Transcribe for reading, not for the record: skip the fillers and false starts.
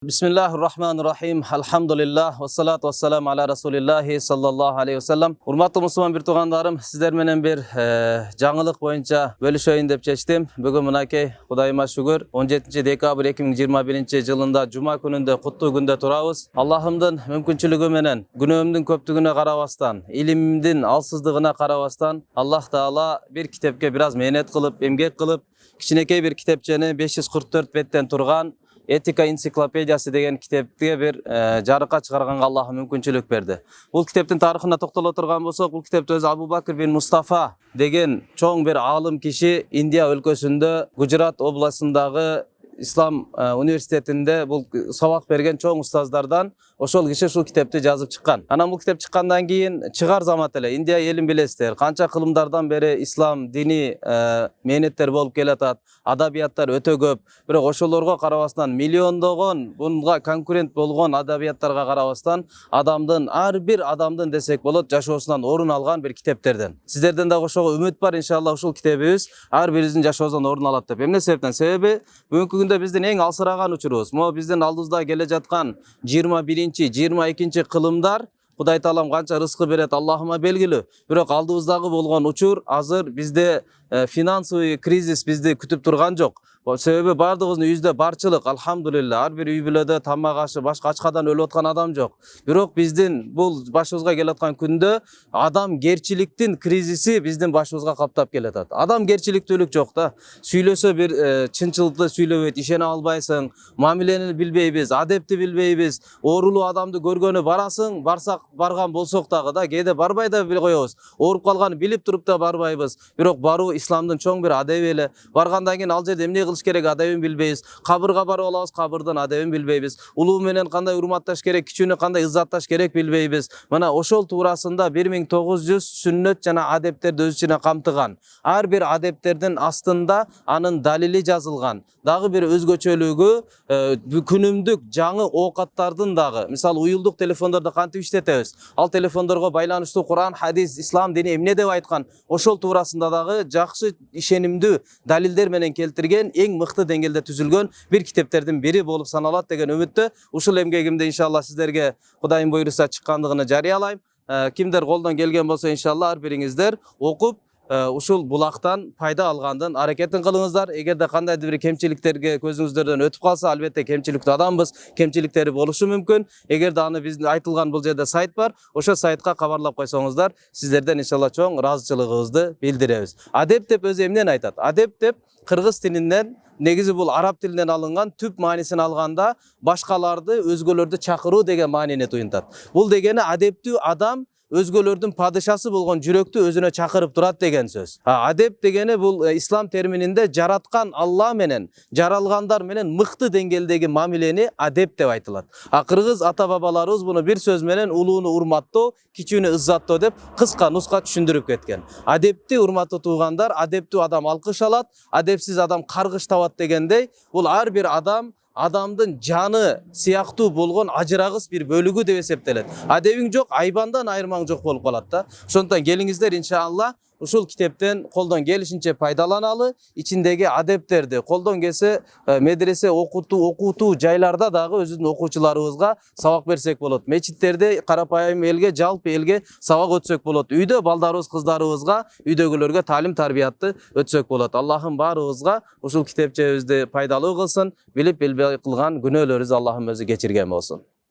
Bismillahirrahmanirrahim. Alhamdulillah. Wassalatu wassalamu ala Rasulillahi sallallahu aleyhi ve sellem. Urmatlı Müslüman bir tuğandarım, sizler menen bir жаңылык boyunca bölüşöйүн деп чечтим. Бүгүн мынакей Кудайыма шүгүр 17 dekabr 2021 жылында жума күнүндө куттуу күндө турабыз. Аллахымдын мүмкүнчүлүгү менен, күнөөмдүн көптүгүнө карабастан, илимдин алсыздыгына карабастан, Аллах Таала bir китепке бир аз мээнет кылып, эмгек кылып, кичинекей bir китепчени 544 беттен турган Etika ensiklopediyası деген китепке bir жарыкка чыгарганга Аллах мүмкүнчүлүк берди. Бул китептин тарыхына токтоло турган болсок, бул китепти өзү Абу Бакр бин Мустафа деген чоң bir алым киши Индия өлкөсүндө Гуджрат областындагы İslam Üniversitesinde bu sabak bergen çoğun ustazlardan ошол киши ушул китепти жазып чыккан. Анан бул китеп чыккандан кийин чыгар замат эле Индия элин билесиздер. Канча кылымдардан бери ислам дини мээнеттер болуп келатат. Адабияттар өтө көп. Бирок ошолорго карабастан миллиондогон bunga конкурент болгон адабияттарга карабастан адамдын ар бир адамдын десек болот жашоосунан орун алган бир китептерден. Сиздерден дагы ошого үмүт бар иншалла ушул китебибиз ар бирибиздин жашообуздан орун алат деп. Эмне себептен? Себеби бүгүнкү күндө биздин эң алсыраган учурубуз. Могу биздин алдыбызда келе жаткан 21-22 кылымдар Кудай Таалам канча рызкы берет Аллахыма белгилүү. Бирок алдыбыздагы болгон учур азыр бизде финансовый кризис бизди күтүп турган жок. Себеби бардыгыбыздын үйүздө барчылык, алхамдулилла, ар бир үй бүлөдө тамак ашы, башка ачкадан өлүп аткан адам жок. Бирок биздин бул башыбызга келаткан күндө адамгерчиликтин кризиси биздин башыбызга каптап келатат. Адамгерчиликтүүлүк жок да. Сүйлөсө бир чынчылыкты сүйлөбөйт, ишене албайсың, мамилени билбейбиз, адепти билбейбиз. Оорулуу адамды көргөнү барасың, барсак барган болсок дагы да, кээде барбай да коебуз. Ооруп калганын билип туруп да барбайбыз. Бирок баруу исламдын чоң бир адеби эле. Баргандан кийин ал жерде эмне кылыш керек адебин билбейбиз. Кабырга барып алабыз, кабырдын адебин билбейбиз. Улуу менен кандай урматташ керек, кичүүнү кандай ыззатташ керек билбейбиз. Мына ошол туурасында 1900 сүннөт жана адептерди өз ичине камтыган. Ар бир адептердин астында анын далили жазылган. Дагы бир өзгөчөлүгү күнүмдүк жаңы оокаттардын дагы. Мисалы уюлдук телефондорду кантип иштетебиз? Ал телефондорго байланыштуу Кур'ан, хадис, ислам дини эмне деп айткан? Ошол туурасында дагы жакшы ишенимдүү далилдер менен келтирген эң мыкты деңгээлде түзүлгөн бир китептердин бири болуп саналат деген үмүттө ушул эмгегимде иншалла сиздерге Кудайым буйруса чыккандыгын жарыялайм. Кимдер колдон келген болсо иншалла ар бириңиздер окуп ушул булактан пайда алгандын аракетин кылыңыздар. Эгерде кандайдыр бир кемчиликтерге көзүңүздөрдөн өтүп калса, албетте кемчиликтүү адамбыз, кемчиликтери болушу мүмкүн. Эгерде аны биздин айтылган бул жерде сайт бар, ошол сайтка кабарлап койсоңуздар, сиздерден иншалла чоң ыраазычылыгыбызды билдиребиз. Адеп деп өзү эмнени айтат? Адеп деп кыргыз тилинен, негизи бул араб тилинен алынган, түп маанисин алганда башкаларды, өзгөлөрдү чакыруу деген маанини туюнтат. Бул дегени адептүү адам өзгөлөрдүн падышасы болгон жүрөктү өзүнө чакырып турат деген сөз. Адеп дегени бул ислам термининде жараткан Алла менен, жаралгандар менен мыкты деңгээлдеги мамилени адеп деп айтылат. Кыргыз ата бабаларыбыз буну бир сөз менен улууну урматтоо, кичүүнү ыззаттоо деп кыска нуска түшүндүрүп кеткен. Адепти урматтуу туугандар, адептүү адам алкыш алат, адепсиз адам каргыш табат дегендей, бул ар бир адамдын жаны сыяктуу болгон ажырагыс бир бөлүгү деп эсептелет. Адебиң жок, айбандан айырмаң жок болуп калат да. Ошондуктан келиңиздер иншалла ушул китептен колдон келишинче пайдаланалы, ичиндеги адептерди колдон келсе медресе окутуу жайларда дагы өзүбүздүн окуучуларыбызга сабак берсек болот. Мечиттерде карапайым элге, жалпы элге сабак өтсөк болот. Үйдө балдарыбыз, кыздарыбызга, үйдөгүлөргө таалим тарбиятты өтсөк болот. Аллахым баарыбызга ушул китепчебизди пайдалуу кылсын, билип билбей кылган күнөөлөрүбүздү Аллахым өзү кечирген болсун.